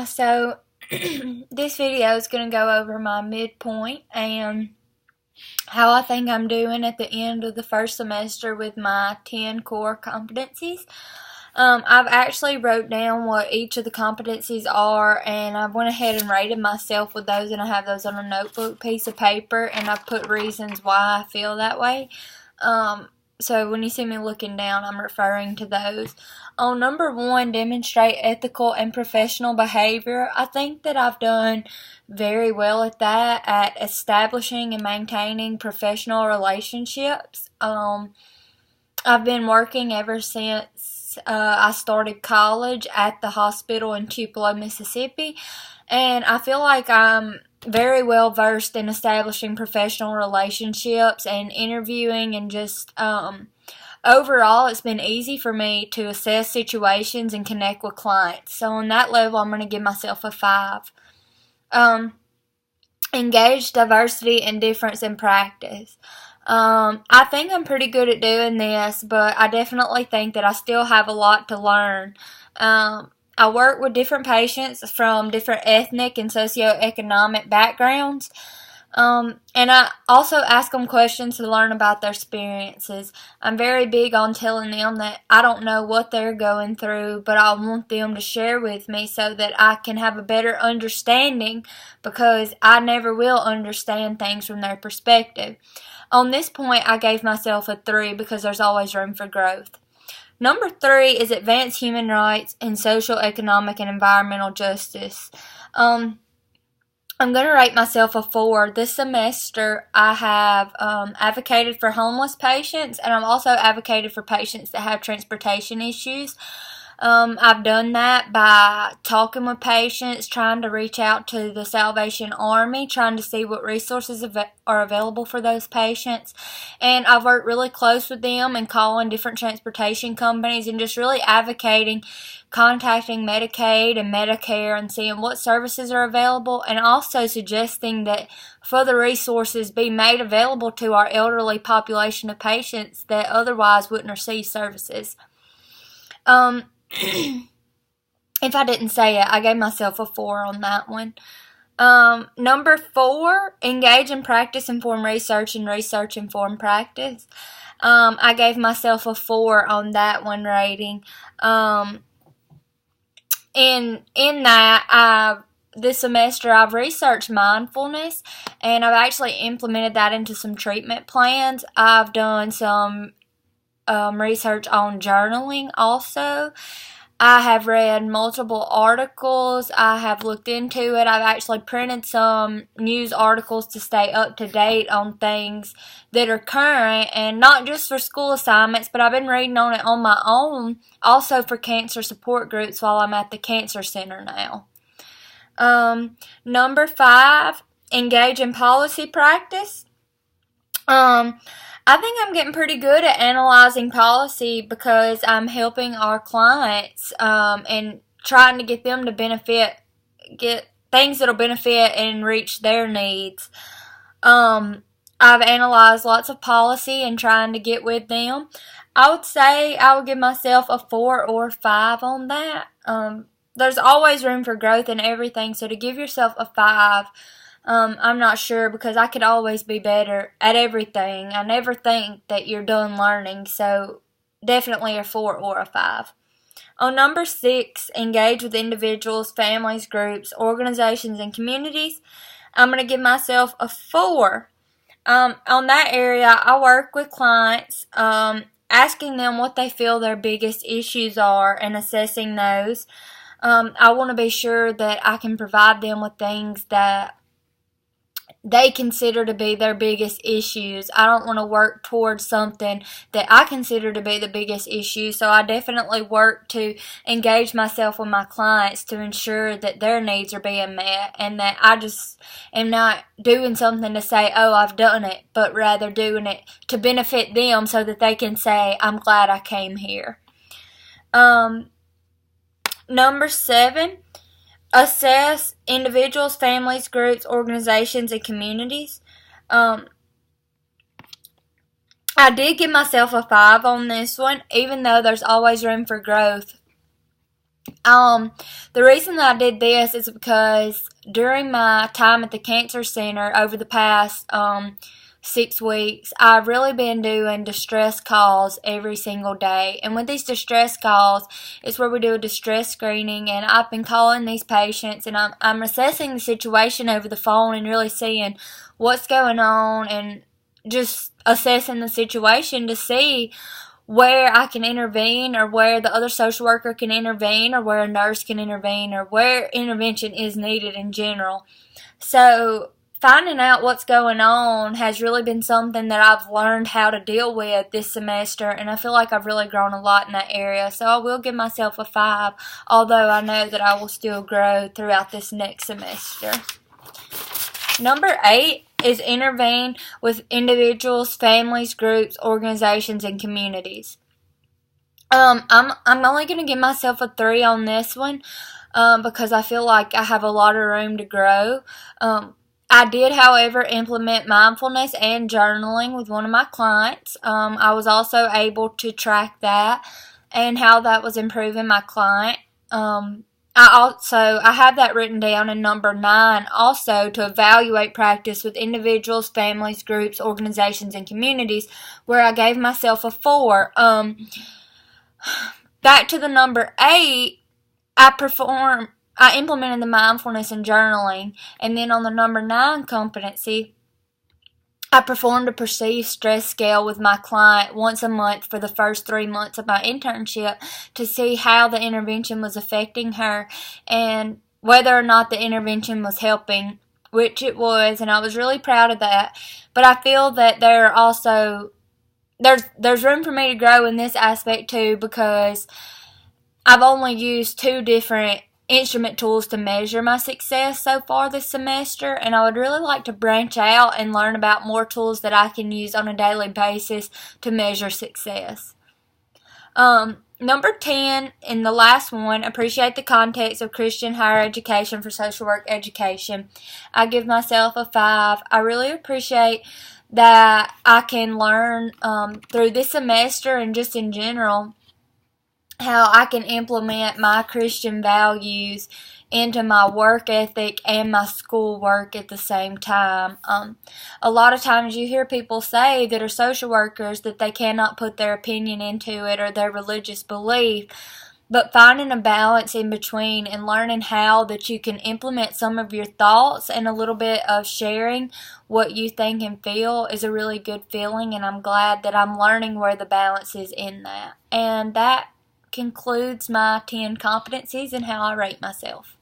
So this video is going to go over my midpoint and how I think I'm doing at the end of the first semester with my 10 core competencies. I've actually wrote down what each of the competencies are, and I went ahead and rated myself with those, and I have those on a notebook piece of paper, and I've put reasons why I feel that way. So when you see me looking down, I'm referring to those. On number 1, demonstrate ethical and professional behavior. I think that I've done very well at that, at establishing and maintaining professional relationships. I've been working ever since I started college at the hospital in Tupelo, Mississippi, and I feel like I'm very well versed in establishing professional relationships and interviewing, and just overall it's been easy for me to assess situations and connect with clients. So on that level, I'm going to give myself a 5. Engage diversity and difference in practice. I think I'm pretty good at doing this, but I definitely think that I still have a lot to learn. I work with different patients from different ethnic and socioeconomic backgrounds. And I also ask them questions to learn about their experiences. I'm very big on telling them that I don't know what they're going through, but I want them to share with me so that I can have a better understanding, because I never will understand things from their perspective. On this point, I gave myself a 3 because there's always room for growth. Number 3 is advance human rights and social, economic, and environmental justice. I'm going to rate myself a 4. This semester, I have advocated for homeless patients, and I've also advocated for patients that have transportation issues. I've done that by talking with patients, trying to reach out to the Salvation Army, trying to see what resources are available for those patients. And I've worked really close with them and calling different transportation companies and just really advocating, contacting Medicaid and Medicare and seeing what services are available, and also suggesting that further resources be made available to our elderly population of patients that otherwise wouldn't receive services. If I didn't say it, I gave myself a 4 on that one. Number 4, engage in practice-informed research and research-informed practice. I gave myself a 4 on that one rating. In that, this semester I've researched mindfulness, and I've actually implemented that into some treatment plans. I've done some research on journaling also. I have read multiple articles. I have looked into it. I've actually printed some news articles to stay up to date on things that are current, and not just for school assignments, but I've been reading on it on my own, also for cancer support groups while I'm at the cancer center now. Number 5, engage in policy practice. I think I'm getting pretty good at analyzing policy because I'm helping our clients and trying to get them to get things that'll benefit and reach their needs. I've analyzed lots of policy and trying to get with them. I would say I would give myself a 4 or 5 on that. There's always room for growth in everything, so to give yourself a 5, I'm not sure, because I could always be better at everything. I never think that you're done learning, so definitely a 4 or a 5. On number 6, engage with individuals, families, groups, organizations, and communities. I'm going to give myself a 4. On that area, I work with clients, asking them what they feel their biggest issues are and assessing those. I want to be sure that I can provide them with things that they consider to be their biggest issues. I don't want to work towards something that I consider to be the biggest issue, so I definitely work to engage myself with my clients to ensure that their needs are being met, and that I just am not doing something to say, oh, I've done it, but rather doing it to benefit them so that they can say, I'm glad I came here. Number 7, assess individuals, families, groups, organizations, and communities. I did give myself a 5 on this one, even though there's always room for growth. The reason that I did this is because during my time at the Cancer Center over the past 6 weeks, I've really been doing distress calls every single day. And with these distress calls, it's where we do a distress screening, and I've been calling these patients, and I'm assessing the situation over the phone and really seeing what's going on and just assessing the situation to see where I can intervene, or where the other social worker can intervene, or where a nurse can intervene, or where intervention is needed in general. So finding out what's going on has really been something that I've learned how to deal with this semester, and I feel like I've really grown a lot in that area. So I will give myself a 5, although I know that I will still grow throughout this next semester. Number 8 is intervene with individuals, families, groups, organizations, and communities. I'm only going to give myself a 3 on this one, because I feel like I have a lot of room to grow. I did, however, implement mindfulness and journaling with one of my clients. I was also able to track that and how that was improving my client. I have that written down in number 9 also, to evaluate practice with individuals, families, groups, organizations, and communities, where I gave myself a 4. Back to the number 8, I implemented the mindfulness and journaling, and then on the number 9 competency, I performed a perceived stress scale with my client once a month for the first 3 months of my internship to see how the intervention was affecting her and whether or not the intervention was helping, which it was, and I was really proud of that. But I feel that there's room for me to grow in this aspect too, because I've only used 2 different instrument tools to measure my success so far this semester, and I would really like to branch out and learn about more tools that I can use on a daily basis to measure success. Number 10, and the last one, appreciate the context of Christian higher education for social work education. I give myself a 5. I really appreciate that I can learn through this semester and just in general how I can implement my Christian values into my work ethic and my school work at the same time. A lot of times you hear people say that are social workers that they cannot put their opinion into it or their religious belief, but finding a balance in between and learning how that you can implement some of your thoughts and a little bit of sharing what you think and feel is a really good feeling, and I'm glad that I'm learning where the balance is in that. And that concludes my 10 competencies and how I rate myself.